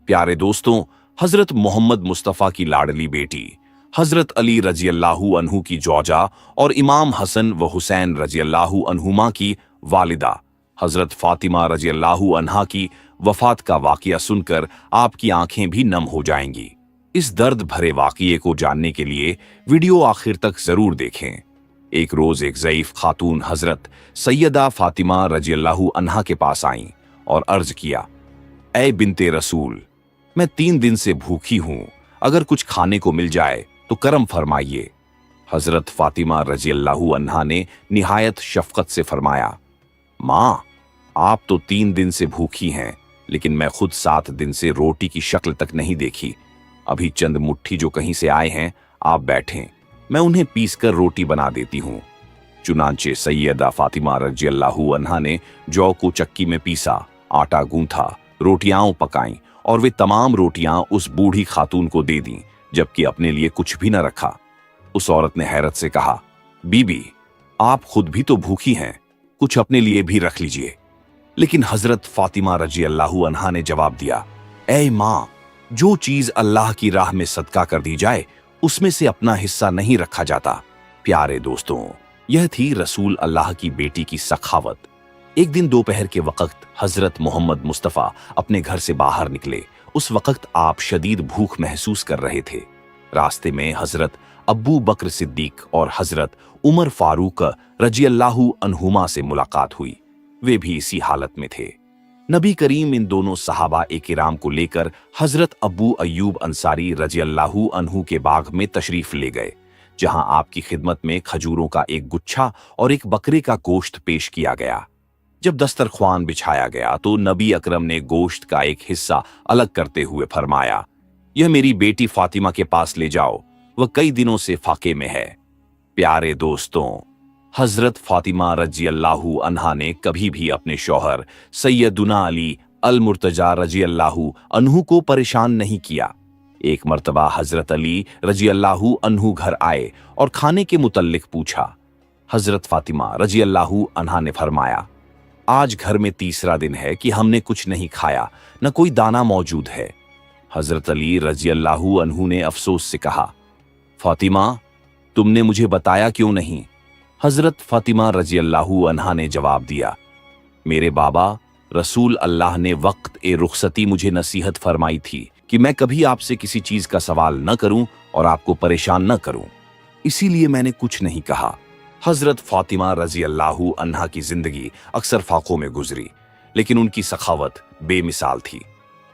प्यारे दोस्तों, हजरत मोहम्मद मुस्तफ़ा की लाडली बेटी हजरत अली रजी अल्लाहु अन्हु की जौजा और इमाम हसन व हुसैन रजी अल्लाहु अन्हुमा की वालिदा हजरत फातिमा रजी अल्लाहु अन्हा की वफात का वाक़या सुनकर आपकी आंखें भी नम हो जाएंगी। इस दर्द भरे वाक़ये को जानने के लिए वीडियो आखिर तक जरूर देखें। एक रोज एक ज़ईफ खातून हजरत सैयदा फातिमा रजी अल्लाहु अन्हा के पास आईं और अर्ज किया, ऐ बिनते रसूल, मैं 3 दिन से भूखी हूं, अगर कुछ खाने को मिल जाए तो करम फरमाइए। हजरत फातिमा रजी अल्लाहु अन्हा ने निहायत शफकत से फरमाया, माँ, आप तो 3 दिन से भूखी हैं, लेकिन मैं खुद 7 दिन से रोटी की शक्ल तक नहीं देखी। अभी चंद मुट्ठी जो कहीं से आए हैं, आप बैठें, मैं उन्हें पीसकर रोटी बना देती हूँ। चुनांचे सैयदा फातिमा रजी अल्लाहु अन्हा ने जौ को चक्की में पीसा, आटा गूंथा, रोटियां पकाईं और वे तमाम रोटियां उस बूढ़ी खातून को दे दीं, जबकि अपने लिए कुछ भी न रखा। उस औरत ने हैरत से कहा, बीबी, आप खुद भी तो भूखी हैं, कुछ अपने लिए भी रख लीजिए। लेकिन हजरत फातिमा रजी अल्लाहु अन्हा ने जवाब दिया, ऐ माँ, जो चीज अल्लाह की राह में सदका कर दी जाए उसमें से अपना हिस्सा नहीं रखा जाता। प्यारे दोस्तों, यह थी रसूल अल्लाह की बेटी की सखावत। एक दिन दोपहर के वक्त हजरत मोहम्मद मुस्तफ़ा अपने घर से बाहर निकले। उस वक्त आप शदीद भूख महसूस कर रहे थे। रास्ते में हजरत अब्बू बकर सिद्दीक और हजरत उमर फारूक रजी अल्लाहु अन्हुमा से मुलाकात हुई। वे भी इसी हालत में थे। नबी करीम इन दोनों सहाबा ए किराम को लेकर हजरत अबू अय्यूब अंसारी रजी अल्लाहु अन्हु के बाग में तशरीफ ले गए, जहां आपकी खिदमत में खजूरों का एक गुच्छा और एक बकरे का गोश्त पेश किया गया। जब दस्तरख्वान बिछाया गया तो नबी अकरम ने गोश्त का एक हिस्सा अलग करते हुए फरमाया, यह मेरी बेटी फातिमा के पास ले जाओ, वह कई दिनों से फाके में है। प्यारे दोस्तों, हजरत फातिमा रजी अल्लाहु अन्हा ने कभी भी अपने शौहर सैयदुना अली अल मुर्तजा रजी अल्लाहु अन्हु को परेशान नहीं किया। एक मर्तबा हजरत अली रजी अल्लाहु अन्हु घर आए और खाने के मुतल्लिक पूछा। हजरत फातिमा रजी अल्लाहु अन्हा ने फरमाया, आज घर में 3रा दिन है कि हमने कुछ नहीं खाया, न कोई दाना मौजूद है। हजरत अली रजी अल्लाहु अन्हु ने अफसोस से कहा, फातिमा, तुमने मुझे बताया क्यों नहीं? हजरत फातिमा रजी अल्लाहु अन्हा ने जवाब दिया, मेरे बाबा, रसूल अल्लाह ने वक्त ए रुखसती मुझे नसीहत फरमाई थी कि मैं कभी आपसे किसी चीज का सवाल न करूं और आपको परेशान न करूं, इसीलिए मैंने कुछ नहीं कहा। हजरत फातिमा रजी अल्लाहु अन्हा की जिंदगी अक्सर फाकों में गुजरी, लेकिन उनकी सखावत बेमिसाल थी।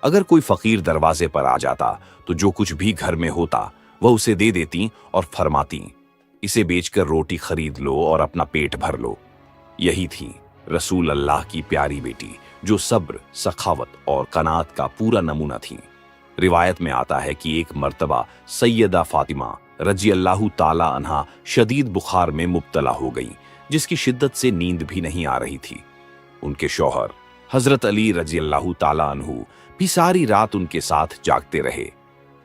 अगर कोई फकीर दरवाजे पर आ जाता तो जो कुछ भी घर में होता वह उसे दे देती और फरमाती, इसे बेचकर रोटी खरीद लो और अपना पेट भर लो। यही थी रसूल अल्लाह की प्यारी बेटी, जो सब्र, सखावत और कनात का पूरा नमूना थी। रिवायत में आता है कि एक मर्तबा सैयदा फातिमा रजी अल्लाहु ताला अन्हा शदीद बुखार में मुब्तला हो गई, जिसकी शिद्दत से नींद भी नहीं आ रही थी। उनके शौहर हजरत अली रजी अल्लाहु ताला अन्हु भी सारी रात उनके साथ जागते रहे।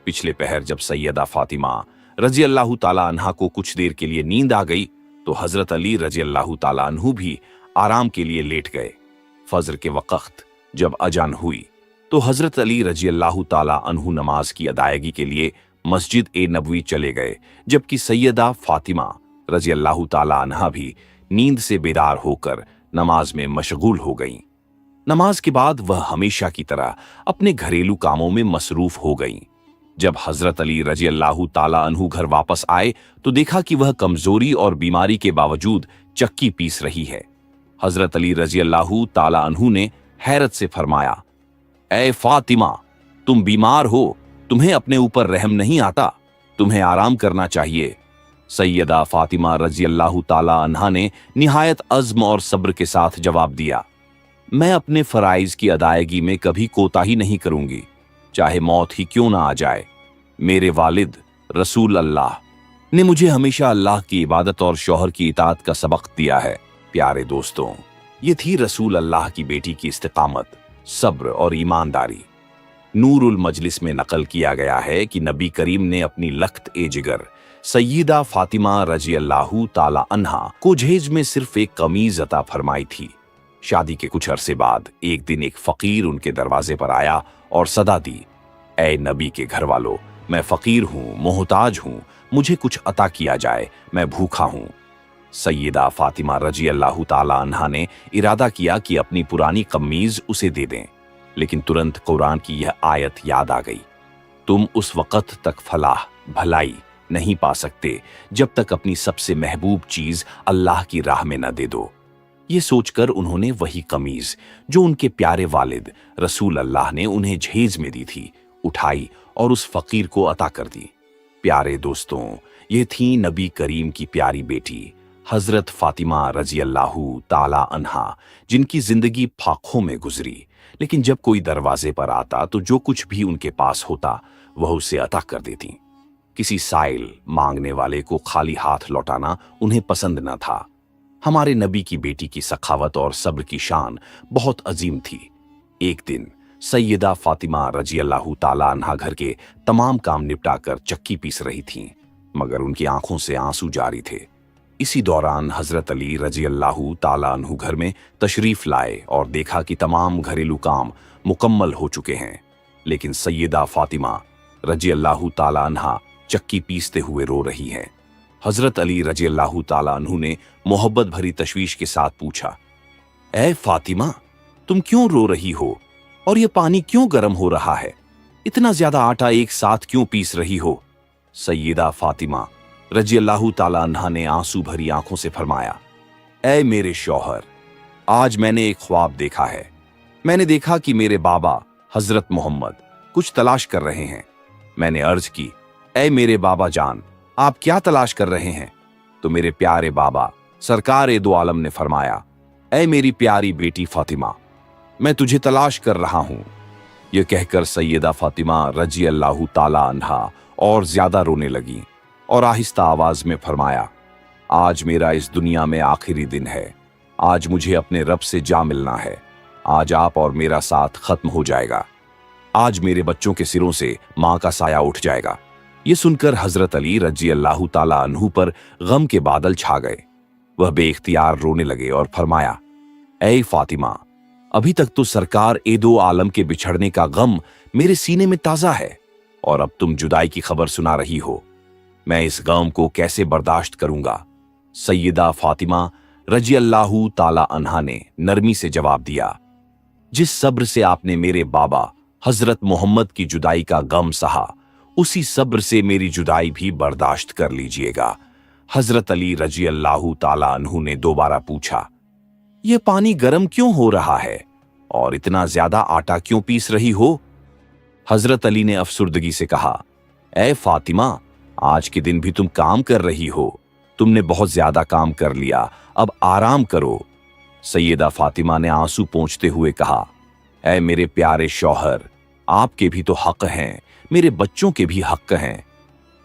पिछले पहर जब सैयदा फातिमा रजी अल्लाहु ताला अन्हा को कुछ देर के लिए नींद आ गई तो हजरत अली रजी अल्लाहु ताला अन्हु भी आराम के लिए लेट गए। फजर के वक्त जब अजान हुई तो हजरत अली रजी अल्लाहु ताला अन्हु नमाज की अदायगी के लिए मस्जिद ए नबवी चले गए, जबकि सैयदा फातिमा रजी अल्लाहु ताला अन्हा भी नींद से बेदार होकर नमाज में मशगूल हो गईं। नमाज के बाद वह हमेशा की तरह अपने घरेलू कामों में मसरूफ हो गईं। जब हजरत अली रजी अल्लाहु ताला अन्हु घर वापस आए तो देखा कि वह कमजोरी और बीमारी के बावजूद चक्की पीस रही है। हजरत अली रजी अल्लाहु ताला अन्हु ने हैरत से फरमाया, ऐ फातिमा, तुम बीमार हो, तुम्हें अपने ऊपर रहम नहीं आता, तुम्हें आराम करना चाहिए। सैयदा फातिमा रजी अल्लाहु ताला अन्हा ने निहायत अज़्म और सब्र के साथ जवाब दिया, मैं अपने फराइज की अदायगी में कभी कोताही नहीं करूंगी, चाहे मौत ही क्यों ना आ जाए। मेरे वालिद रसूल अल्लाह ने मुझे हमेशा अल्लाह की इबादत और शौहर की इताअत का सबक दिया है। प्यारे दोस्तों, ये थी रसूल अल्लाह की बेटी की इस्तिकामत, सब्र और ईमानदारी। नूरुल मजलिस में नकल किया गया है कि नबी करीम ने अपनी लख्त ए जिगर सय्यदा फातिमा रजी अल्लाहु ताला अन्हा को जहेज में सिर्फ एक कमीज अता फरमाई थी। शादी के कुछ अरसे बाद एक दिन एक फकीर उनके दरवाजे पर आया और सदा दी, ए नबी के घर वालों, मैं फकीर हूँ, मोहताज हूँ, मुझे कुछ अता किया जाए, मैं भूखा हूँ। सैयदा फातिमा रजी अल्लाह ताला अन्हा ने इरादा किया कि अपनी पुरानी कमीज उसे दे दें, लेकिन तुरंत कुरान की यह आयत याद आ गई, तुम उस वक़्त तक फलाह, भलाई नहीं पा सकते जब तक अपनी सबसे महबूब चीज अल्लाह की राह में न दे दो। ये सोचकर उन्होंने वही कमीज जो उनके प्यारे वालिद रसूल अल्लाह ने उन्हें झेज में दी थी, उठाई और उस फकीर को अता कर दी। प्यारे दोस्तों, ये थी नबी करीम की प्यारी बेटी हजरत फातिमा रजी अल्लाहु ताला अन्हा, जिनकी जिंदगी फाखों में गुजरी, लेकिन जब कोई दरवाजे पर आता तो जो कुछ भी उनके पास होता वह उसे अता कर देती। किसी साइल मांगने वाले को खाली हाथ लौटाना उन्हें पसंद न था। हमारे नबी की बेटी की सखावत और सब्र की शान बहुत अजीम थी। एक दिन सैयदा फातिमा रजी अल्लाह ताला अन्हा घर के तमाम काम निपटाकर चक्की पीस रही थीं, मगर उनकी आंखों से आंसू जारी थे। इसी दौरान हजरत अली रजी अल्लाह ताला अन्हु घर में तशरीफ लाए और देखा कि तमाम घरेलू काम मुकम्मल हो चुके हैं, लेकिन सैयदा फातिमा रजी अल्लाह ताला अन्हा चक्की पीसते हुए रो रही हैं। हजरत अली रजी अल्लाह ताला अन्हु ने मोहब्बत भरी तशवीश के साथ पूछा, ए फातिमा, तुम क्यों रो रही हो और ये पानी क्यों गर्म हो रहा है? इतना ज्यादा आटा एक साथ क्यों पीस रही हो? सैयदा फातिमा रजी अल्लाह ताला अन्हा ने आंसू भरी आंखों से फरमाया, ए मेरे शौहर, आज मैंने एक ख्वाब देखा है। मैंने देखा कि मेरे बाबा हजरत मोहम्मद कुछ तलाश कर रहे हैं। मैंने अर्ज की, ए मेरे बाबा जान, आप क्या तलाश कर रहे हैं? तो मेरे प्यारे बाबा सरकार दो आलम ने फरमाया, ए मेरी प्यारी बेटी फातिमा, मैं तुझे तलाश कर रहा हूं। यह कहकर सैयदा फातिमा रजी अल्लाह ताला अन्हा और ज्यादा रोने लगी और आहिस्ता आवाज में फरमाया, आज मेरा इस दुनिया में आखिरी दिन है। आज मुझे अपने रब से जा मिलना है। आज आप और मेरा साथ खत्म हो जाएगा। आज मेरे बच्चों के सिरों से मां का साया उठ जाएगा। ये सुनकर हजरत अली रजी अल्लाह ताला अन्हु पर गम के बादल छा गए। वह बेइख्तियार रोने लगे और फरमाया, ऐ फातिमा, अभी तक तो सरकार दो आलम के बिछड़ने का गम मेरे सीने में ताजा है और अब तुम जुदाई की खबर सुना रही हो। मैं इस गम को कैसे बर्दाश्त करूंगा? सैयदा फातिमा रजी अल्लाह ताला अन्हा ने नरमी से जवाब दिया, जिस सब्र से आपने मेरे बाबा हजरत मोहम्मद की जुदाई का गम सहा, उसी सब्र से मेरी जुदाई भी बर्दाश्त कर लीजिएगा। हजरत अली रजी अल्लाह ताला अन्हु ने दोबारा पूछा, यह पानी गर्म क्यों हो रहा है और इतना ज्यादा आटा क्यों पीस रही हो? हजरत अली ने अफसुर्दगी से कहा, ऐ फातिमा, आज के दिन भी तुम काम कर रही हो। तुमने बहुत ज्यादा काम कर लिया, अब आराम करो। सैयदा फातिमा ने आंसू पोंछते हुए कहा, ऐ मेरे प्यारे शौहर, आपके भी तो हक हैं, मेरे बच्चों के भी हक हैं।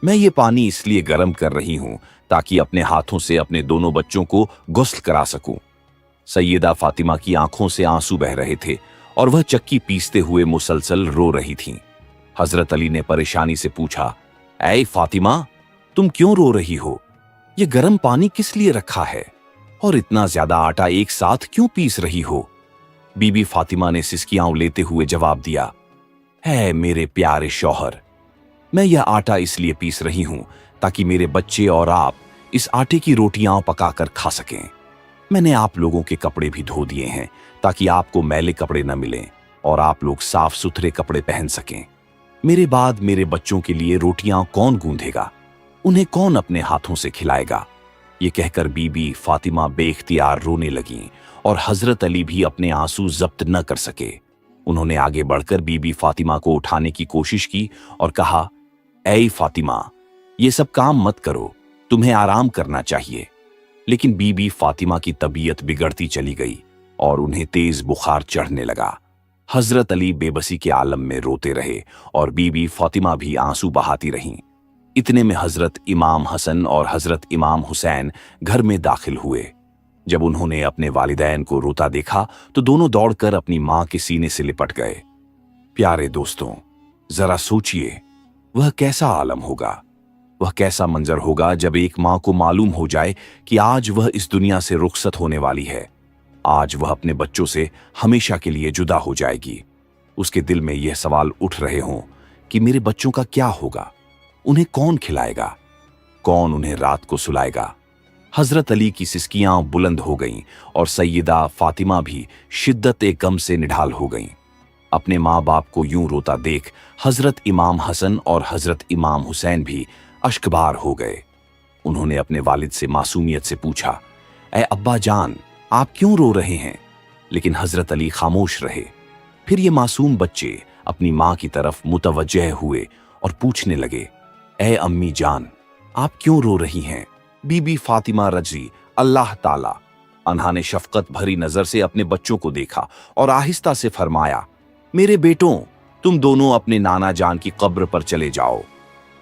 मैं ये पानी इसलिए गर्म कर रही हूं ताकि अपने हाथों से अपने दोनों बच्चों को गुस्ल करा सकूं। सैयदा फातिमा की आंखों से आंसू बह रहे थे और वह चक्की पीसते हुए मुसलसल रो रही थीं। हजरत अली ने परेशानी से पूछा, ऐ फातिमा, तुम क्यों रो रही हो? यह गर्म पानी किस लिए रखा है और इतना ज्यादा आटा एक साथ क्यों पीस रही हो? बीबी फातिमा ने सिसकियां लेते हुए जवाब दिया, है मेरे प्यारे शौहर, मैं यह आटा इसलिए पीस रही हूं ताकि मेरे बच्चे और आप इस आटे की रोटियां पकाकर खा सकें। मैंने आप लोगों के कपड़े भी धो दिए हैं ताकि आपको मैले कपड़े न मिलें और आप लोग साफ सुथरे कपड़े पहन सकें। मेरे बाद मेरे बच्चों के लिए रोटियां कौन गूंधेगा? उन्हें कौन अपने हाथों से खिलाएगा? ये कहकर बीबी फातिमा बेइख्तियार रोने लगीं और हजरत अली भी अपने आंसू जब्त न कर सके। उन्होंने आगे बढ़कर बीबी फातिमा को उठाने की कोशिश की और कहा, ऐ फातिमा, ये सब काम मत करो, तुम्हें आराम करना चाहिए। लेकिन बीबी फातिमा की तबीयत बिगड़ती चली गई और उन्हें तेज बुखार चढ़ने लगा। हजरत अली बेबसी के आलम में रोते रहे और बीबी फातिमा भी आंसू बहाती रहीं। इतने में हजरत इमाम हसन और हजरत इमाम हुसैन घर में दाखिल हुए। जब उन्होंने अपने वालिदैन को रोता देखा तो दोनों दौड़कर अपनी मां के सीने से लिपट गए। प्यारे दोस्तों, जरा सोचिए, वह कैसा आलम होगा, वह कैसा मंजर होगा जब एक मां को मालूम हो जाए कि आज वह इस दुनिया से रुखसत होने वाली है। आज वह अपने बच्चों से हमेशा के लिए जुदा हो जाएगी। उसके दिल में यह सवाल उठ रहे हों कि मेरे बच्चों का क्या होगा, उन्हें कौन खिलाएगा, कौन उन्हें रात को सुलाएगा। हजरत अली की सिसकियां बुलंद हो गईं और सैयदा फातिमा भी शिद्दत गम से निढाल हो गईं। अपने माँ बाप को यूं रोता देख हजरत इमाम हसन और हजरत इमाम हुसैन भी अश्कबार हो गए। उन्होंने अपने वालिद से मासूमियत से पूछा, ऐ अब्बा जान, आप क्यों रो रहे हैं? लेकिन हजरत अली खामोश रहे। फिर ये मासूम बच्चे अपनी माँ की तरफ मुतवज्जह हुए और पूछने लगे, ऐ अम्मी जान, आप क्यों रो रही हैं? बीबी फातिमा रजी अल्लाह ताला अन्हा ने शफकत भरी नजर से अपने बच्चों को देखा और आहिस्ता से फरमाया, मेरे बेटों, तुम दोनों अपने नाना जान की कब्र पर चले जाओ।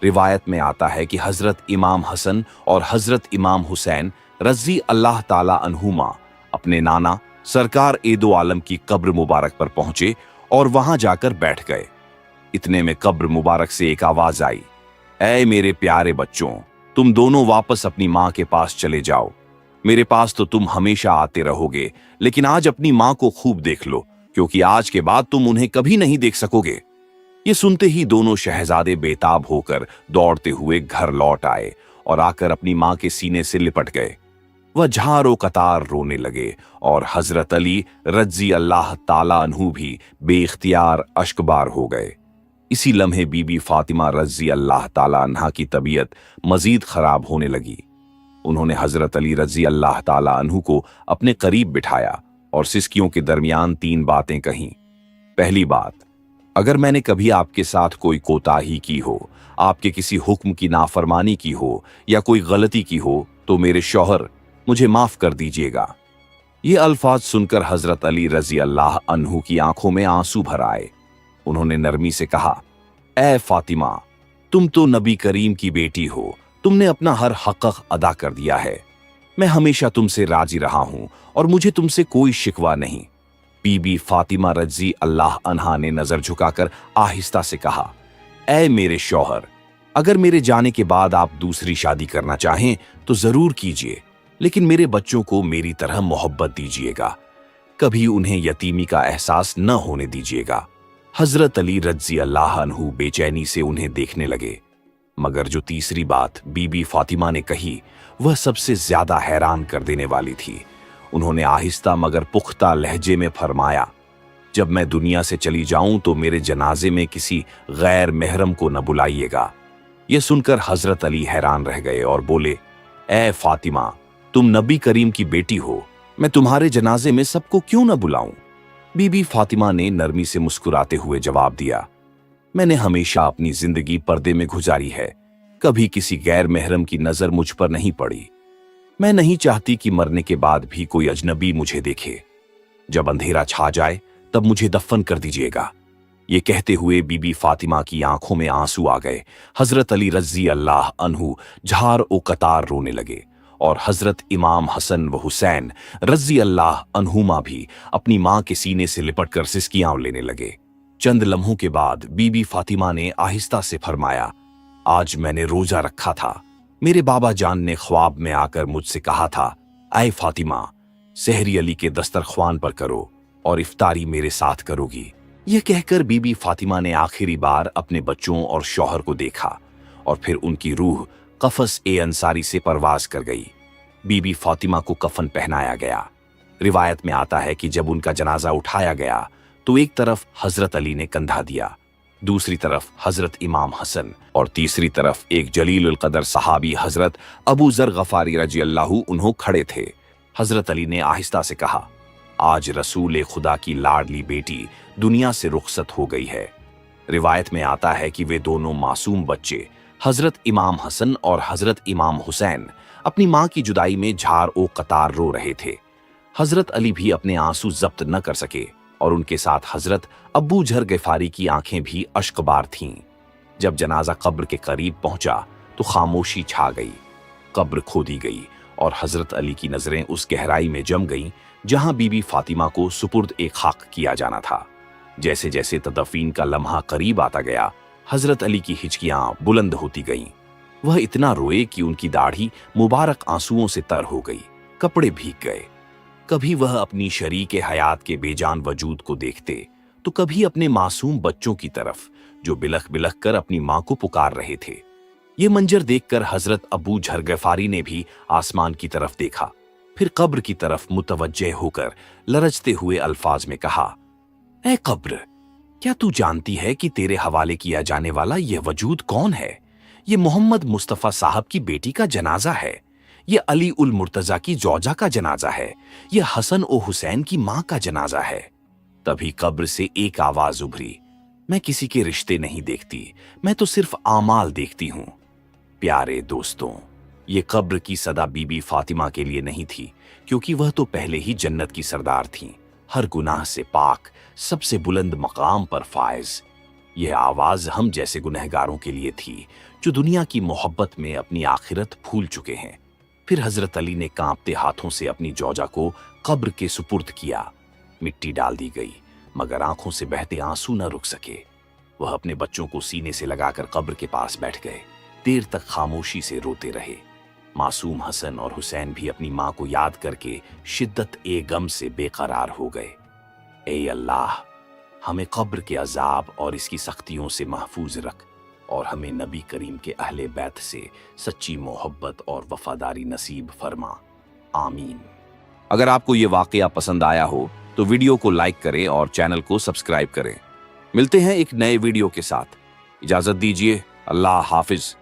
रिवायत में आता है कि हजरत इमाम हसन और हजरत इमाम हुसैन रजी अल्लाह ताला अन्हुमा अपने नाना सरकार एदो आलम की कब्र मुबारक पर पहुंचे और वहां जाकर बैठ गए। इतने में कब्र मुबारक से एक आवाज आई, ऐ मेरे प्यारे बच्चों, तुम दोनों वापस अपनी माँ के पास चले जाओ। मेरे पास तो तुम हमेशा आते रहोगे, लेकिन आज अपनी माँ को खूब देख लो, क्योंकि आज के बाद तुम उन्हें कभी नहीं देख सकोगे। ये सुनते ही दोनों शहजादे बेताब होकर दौड़ते हुए घर लौट आए और आकर अपनी माँ के सीने से लिपट गए। वह झारो कतार रोने लगे और हजरत अली रजी अल्लाह ताला अन्हु भी बेइख्तियार अश्कबार हो गए। इसी लम्हे बीबी फातिमा रजी अल्लाह ताला अन्हा की तबीयत मजीद खराब होने लगी। उन्होंने हजरत अली रजी अल्लाह ताला अन्हु को अपने करीब बिठाया और सिसकियों के दरमियान 3 बातें कहीं। पहली बात, अगर मैंने कभी आपके साथ कोई कोताही की हो, आपके किसी हुक्म की नाफरमानी की हो या कोई गलती की हो, तो मेरे शौहर मुझे माफ कर दीजिएगा। ये अल्फाज सुनकर हजरत अली रजी अल्लाह अन्हु की आंखों में आंसू भर आए। उन्होंने नरमी से कहा, ऐ फातिमा, तुम तो नबी करीम की बेटी हो, तुमने अपना हर हक अदा कर दिया है। मैं हमेशा तुमसे राजी रहा हूं और मुझे तुमसे कोई शिकवा नहीं। बीबी फातिमा रजी अल्लाह अन्हा ने नजर झुकाकर आहिस्ता से कहा, ऐ मेरे शौहर, अगर मेरे जाने के बाद आप दूसरी शादी करना चाहें तो जरूर कीजिए, लेकिन मेरे बच्चों को मेरी तरह मोहब्बत दीजिएगा, कभी उन्हें यतीमी का एहसास न होने दीजिएगा। हजरत अली रजी अल्लाह अन्हु बेचैनी से उन्हें देखने लगे, मगर जो तीसरी बात बीबी फातिमा ने कही वह सबसे ज्यादा हैरान कर देने वाली थी। उन्होंने आहिस्ता मगर पुख्ता लहजे में फरमाया, जब मैं दुनिया से चली जाऊं तो मेरे जनाजे में किसी गैर महरम को न बुलाइएगा। यह सुनकर हजरत अली हैरान रह गए और बोले, ऐ फातिमा, तुम नबी करीम की बेटी हो, मैं तुम्हारे जनाजे में सबको क्यों न बुलाऊं? बीबी फातिमा ने नरमी से मुस्कुराते हुए जवाब दिया, मैंने हमेशा अपनी जिंदगी पर्दे में गुजारी है, कभी किसी गैर महरम की नजर मुझ पर नहीं पड़ी। मैं नहीं चाहती कि मरने के बाद भी कोई अजनबी मुझे देखे। जब अंधेरा छा जाए तब मुझे दफन कर दीजिएगा। ये कहते हुए बीबी फातिमा की आंखों में आंसू आ गए। हजरत अली रजी अल्लाह अन्हु झार ओ कतार रोने लगे और हजरत इमाम हसन व हुसैन रजी अल्लाह अन्हुमा भी अपनी मां के सीने से लिपटकर सिसकियां लेने लगे। चंद लम्हों के बाद बीबी फातिमा ने आहिस्ता से फरमाया, आज मैंने रोजा रखा था। मेरे बाबा जान ने ख्वाब में आकर मुझसे कहा था, ऐ फातिमा, सहरी अली के दस्तरख्वान पर करो और इफ्तारी मेरे साथ करोगी। यह कहकर बीबी फातिमा ने आखिरी बार अपने बच्चों और शौहर को देखा और फिर उनकी रूह कफस ए अंसारी से परवाज कर गई। बीबी फातिमा को कफन पहनाया गया। रिवायत में आता है कि जब उनका जनाजा उठाया गया तो एक तरफ हजरत अली ने कंधा दिया, दूसरी तरफ हजरत इमाम हसन और तीसरी तरफ एक जलील कदर सहाबी हजरत अबू जर गफारी रजी अल्लाहु अन्हु खड़े थे। हजरत अली ने आहिस्ता से कहा, आज रसूल खुदा की लाडली बेटी दुनिया से रुखसत हो गई है। रिवायत में आता है कि वे दोनों मासूम बच्चे हजरत इमाम हसन और हजरत इमाम हुसैन अपनी मां की जुदाई में झार ओ कतार रो रहे थे। हजरत अली भी अपने आंसू जब्त न कर सके और उनके साथ हजरत अबू जर गफारी की आंखें भी अश्कबार थीं। जब जनाजा कब्र के करीब पहुंचा तो खामोशी छा गई। कब्र खोदी गई और हजरत अली की नजरें उस गहराई में जम गईं जहां बीबी फातिमा को सुपुर्द एक खाक किया जाना था। जैसे जैसे तदफीन का लम्हा करीब आता गया, हजरत अली की हिचकियां बुलंद होती गईं। वह इतना रोए कि उनकी दाढ़ी मुबारक आंसुओं से तर हो गई, कपड़े भीग गए। कभी वह अपनी शरीके हयात के बेजान वजूद को देखते तो कभी अपने मासूम बच्चों की तरफ जो बिलख बिलख कर अपनी मां को पुकार रहे थे। ये मंजर देखकर हजरत अबू झर गफारी ने भी आसमान की तरफ देखा, फिर कब्र की तरफ मुतवज्जे होकर लरजते हुए अल्फाज में कहा, ऐ कब्र, क्या तू जानती है कि तेरे हवाले किया जाने वाला यह वजूद कौन है? ये मोहम्मद मुस्तफ़ा साहब की बेटी का जनाजा है, ये अली उल मुर्तजा की जौजा का जनाजा है, ये हसन ओ हुसैन की मां का जनाजा है। तभी कब्र से एक आवाज उभरी, मैं किसी के रिश्ते नहीं देखती, मैं तो सिर्फ आमाल देखती हूं। प्यारे दोस्तों, ये कब्र की सदा बीबी फातिमा के लिए नहीं थी, क्योंकि वह तो पहले ही जन्नत की सरदार थीं, हर गुनाह से पाक, सबसे बुलंद मकाम पर फायज। यह आवाज हम जैसे गुनहगारों के लिए थी, जो दुनिया की मोहब्बत में अपनी आखिरत भूल चुके हैं। फिर हजरत अली ने कांपते हाथों से अपनी जौजा को कब्र के सुपुर्द किया। मिट्टी डाल दी गई, मगर आंखों से बहते आंसू न रुक सके। वह अपने बच्चों को सीने से लगाकर कब्र के पास बैठ गए, देर तक खामोशी से रोते रहे। मासूम हसन और हुसैन भी अपनी मां को याद करके शिद्दत ए गम से बेकरार हो गए। ए अल्लाह, हमें कब्र के अजाब और इसकी सख्तियों से महफूज रख, और हमें नबी करीम के अहले बैत से सच्ची मोहब्बत और वफादारी नसीब फरमा। आमीन। अगर आपको ये वाकया पसंद आया हो तो वीडियो को लाइक करें और चैनल को सब्सक्राइब करें। मिलते हैं एक नए वीडियो के साथ। इजाजत दीजिए। अल्लाह हाफिज।